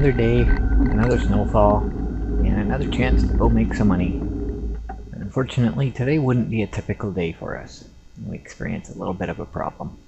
another day, another snowfall, and another chance to go make some money. Unfortunately, today wouldn't be a typical day for us. We experience a little bit of a problem.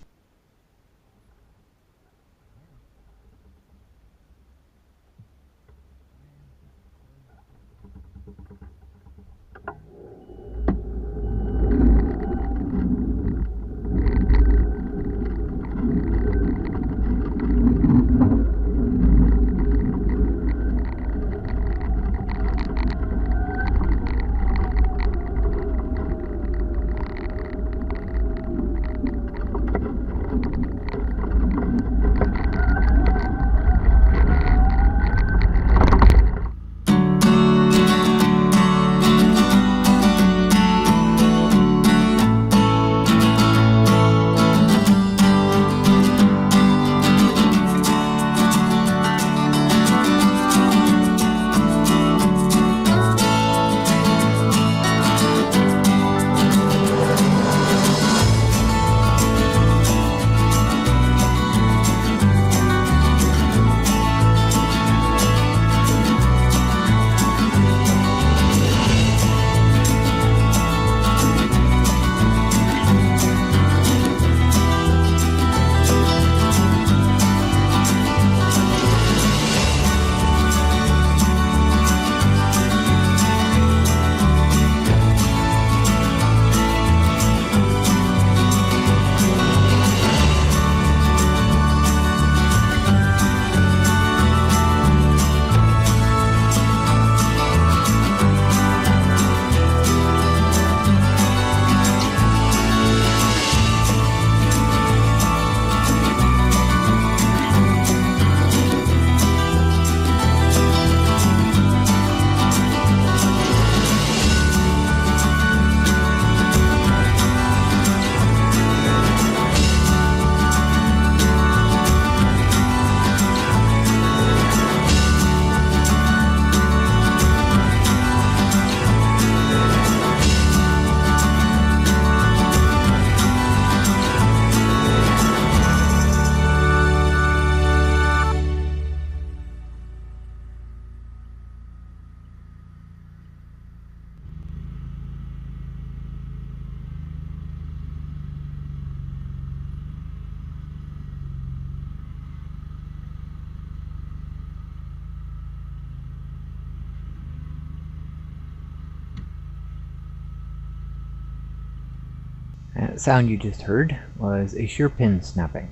That sound you just heard was a shear pin snapping.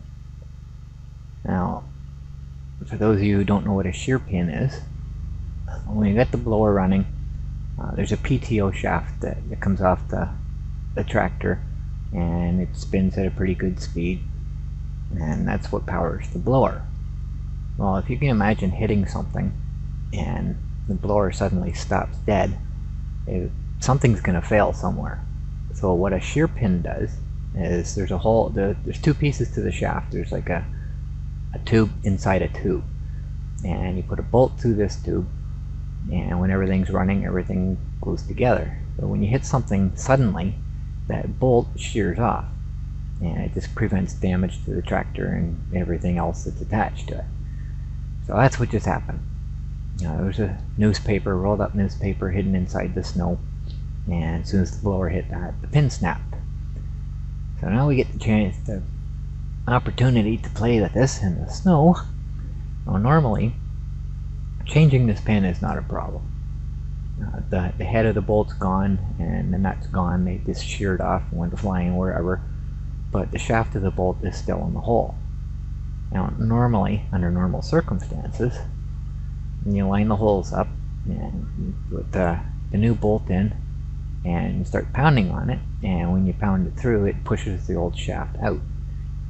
Now, for those of you who don't know what a shear pin is, when you get the blower running, there's a PTO shaft that comes off the tractor, and it spins at a pretty good speed, and that's what powers the blower. Well, if you can imagine hitting something and the blower suddenly stops dead, something's going to fail somewhere. So what a shear pin does is there's two pieces to the shaft. There's like a tube inside a tube, and you put a bolt through this tube, and when everything's running, everything goes together. But when you hit something suddenly, that bolt shears off, and it just prevents damage to the tractor and everything else that's attached to it. So that's what just happened. There was a newspaper, rolled up newspaper hidden inside the snow, and as soon as the blower hit that, the pin snapped. So now we get the opportunity to play with this in the snow. Well, normally, changing this pin is not a problem. The head of the bolt's gone, and the nut's gone. They just sheared off and went flying wherever. But the shaft of the bolt is still in the hole. Now, normally, under normal circumstances, you line the holes up and you put the new bolt in, and you start pounding on it, and when you pound it through, it pushes the old shaft out.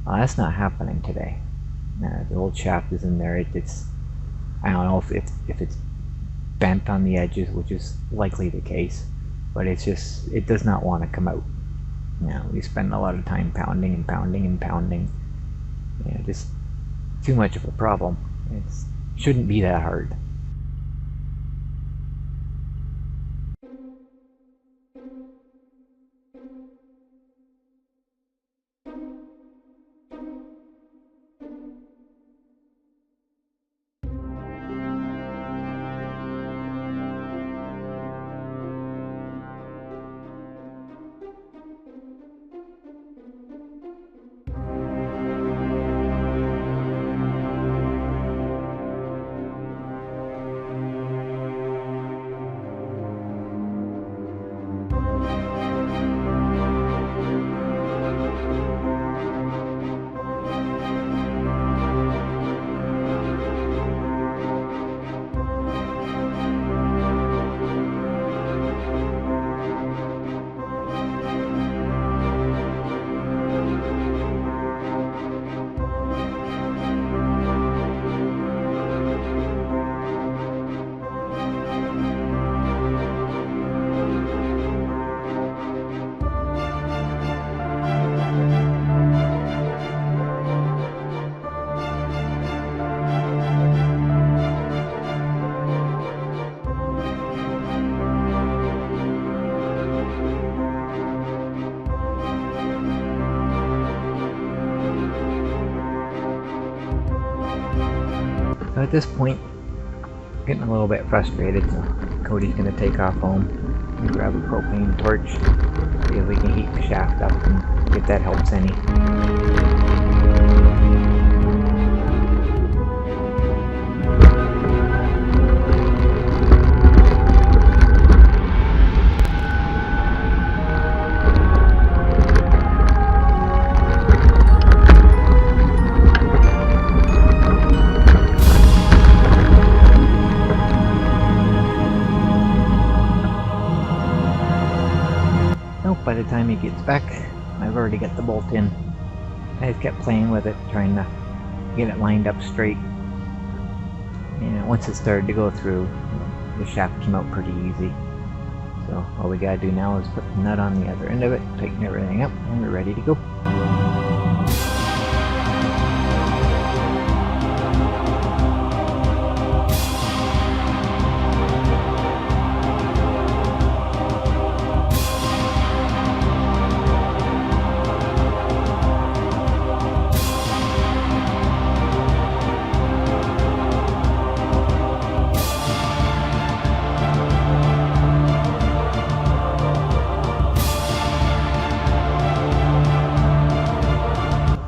Well, that's not happening today. The old shaft is in there. I don't know if it's bent on the edges, which is likely the case, but it does not want to come out. We spend a lot of time pounding and pounding and pounding. Just too much of a problem. It shouldn't be that hard. So at this point, getting a little bit frustrated, so Codey's going to take off home and grab a propane torch, see if we can heat the shaft up and if that helps any. By the time he gets back, I've already got the bolt in. I just kept playing with it, trying to get it lined up straight. And once it started to go through, the shaft came out pretty easy. So all we gotta do now is put the nut on the other end of it, tighten everything up, and we're ready to go.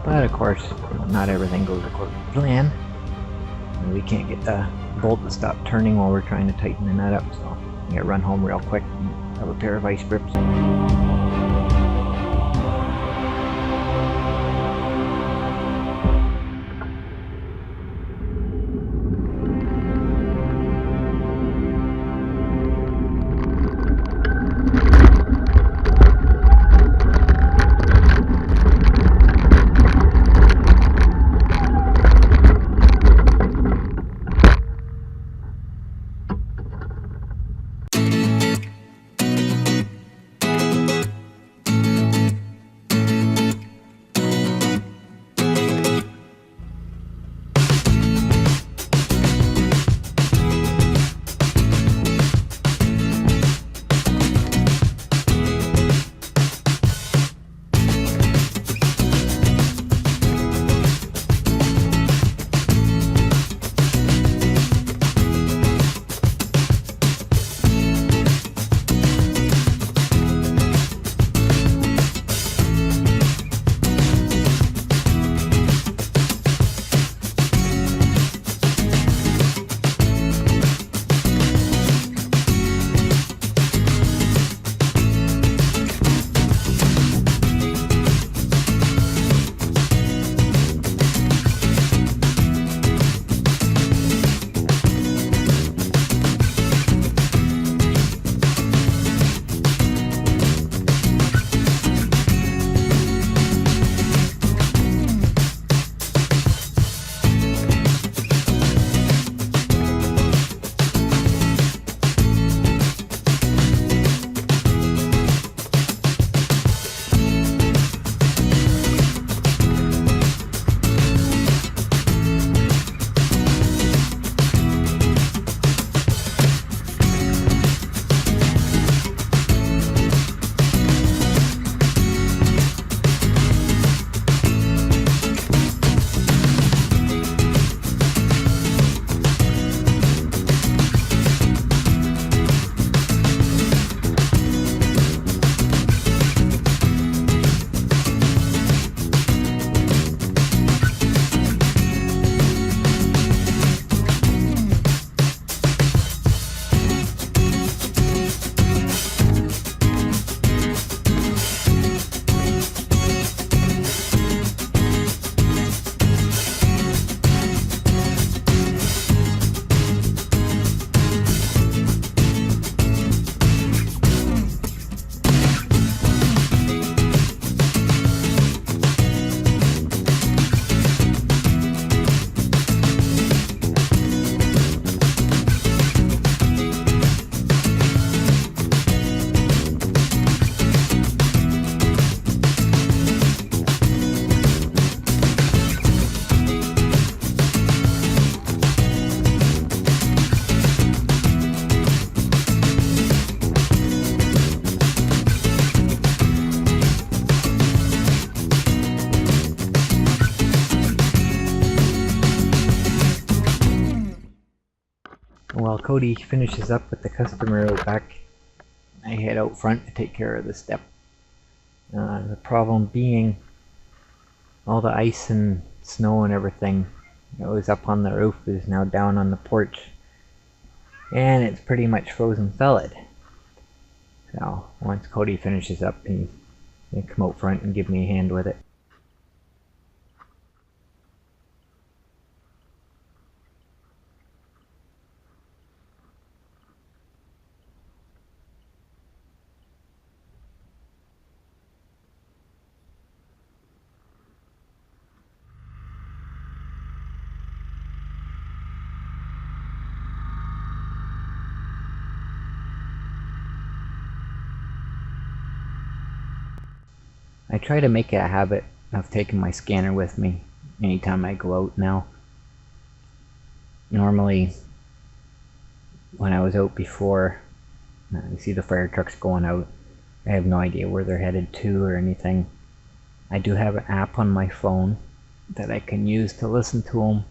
But of course, not everything goes according to plan. We can't get the bolt to stop turning while we're trying to tighten the nut up, so we gotta run home real quick and have a pair of ice grips. Codey finishes up with the customer out back, I head out front to take care of the step. The problem being all the ice and snow and everything that was up on the roof is now down on the porch, and it's pretty much frozen solid. So once Codey finishes up, he'll come out front and give me a hand with it. I try to make it a habit of taking my scanner with me anytime I go out now. Normally, when I was out before, you see the fire trucks going out, I have no idea where they're headed to or anything. I do have an app on my phone that I can use to listen to them,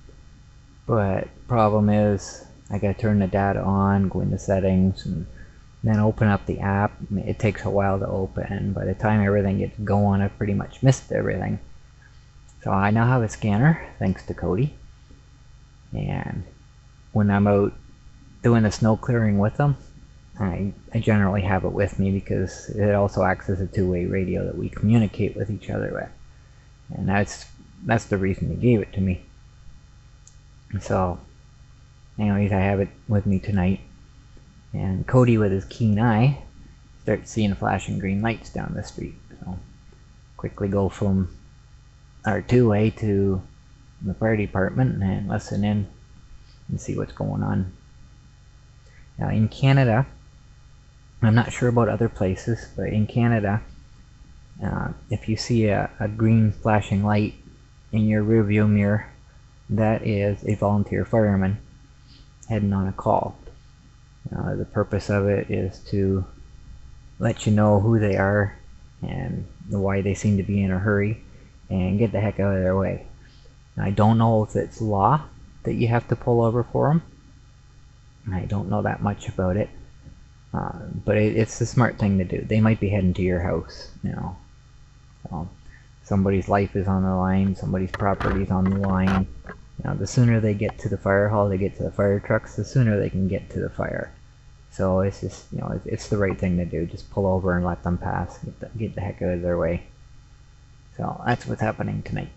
but problem is I gotta turn the data on, go into settings, and then open up the app. It takes a while to open. By the time everything gets going, I've pretty much missed everything. So I now have a scanner, thanks to Codey. And when I'm out doing the snow clearing with them, I generally have it with me because it also acts as a two-way radio that we communicate with each other with. And that's the reason they gave it to me. So anyways, I have it with me tonight. And Codey, with his keen eye, starts seeing flashing green lights down the street. So quickly go from our two-way to the fire department and listen in and see what's going on. Now in Canada, I'm not sure about other places, but in Canada, if you see a green flashing light in your rearview mirror, that is a volunteer fireman heading on a call. The purpose of it is to let you know who they are and why they seem to be in a hurry and get the heck out of their way. I don't know if it's law that you have to pull over for them. I don't know that much about it, but it's the smart thing to do. They might be heading to your house, you know. So somebody's life is on the line, somebody's property is on the line. You know, the sooner they get to the fire hall, they get to the fire trucks, the sooner they can get to the fire. So it's just, you know, it's the right thing to do. Just pull over and let them pass. Get the heck out of their way. So that's what's happening tonight.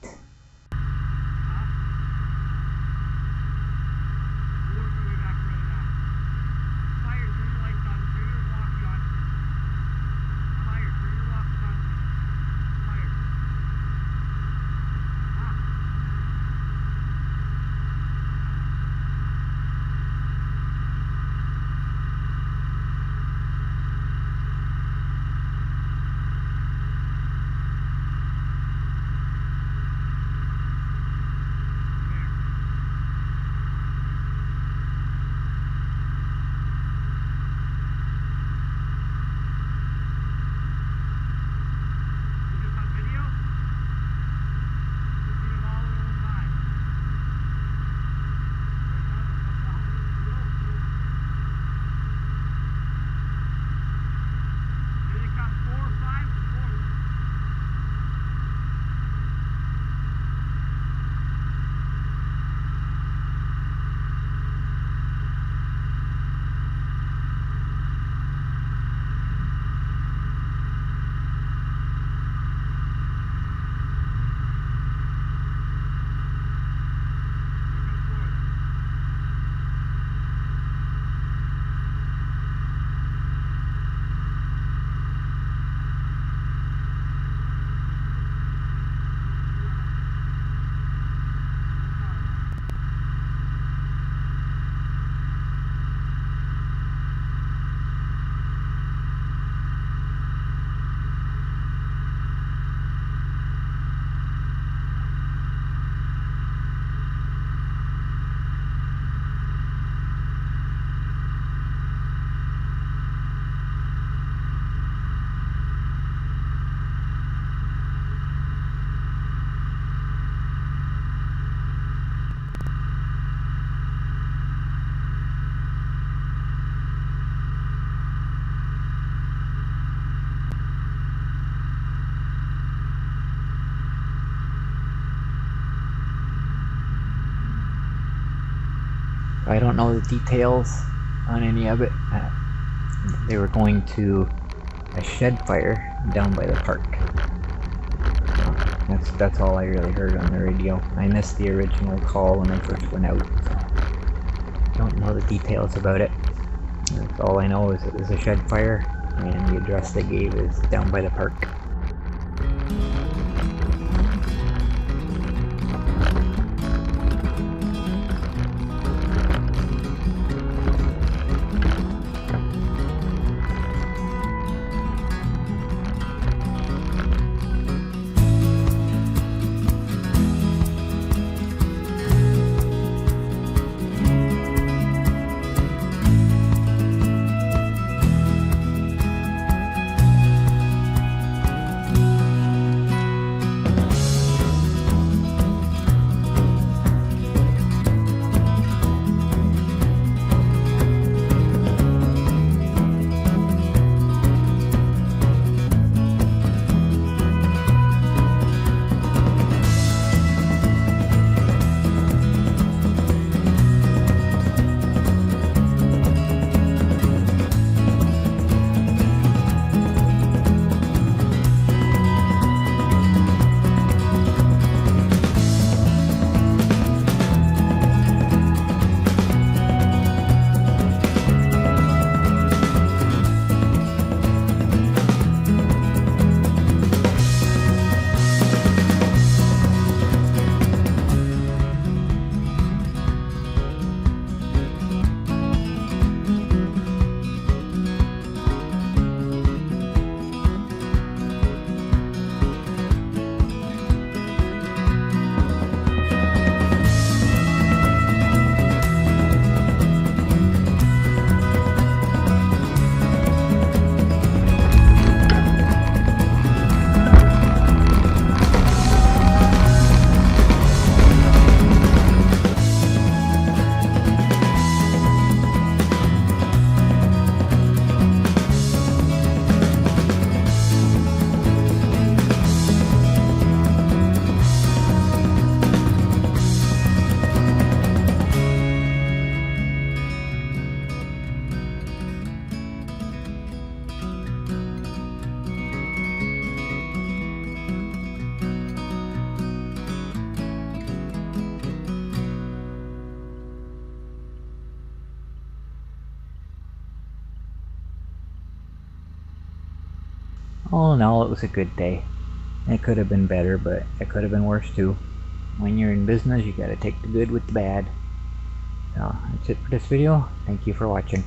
I don't know the details on any of it. They were going to a shed fire down by the park. That's all I really heard on the radio. I missed the original call when I first went out, so don't know the details about it. That's all I know is it was a shed fire, and the address they gave is down by the park. All in all, it was a good day. It could have been better, but it could have been worse too. When you're in business, you gotta take the good with the bad. So, that's it for this video. Thank you for watching.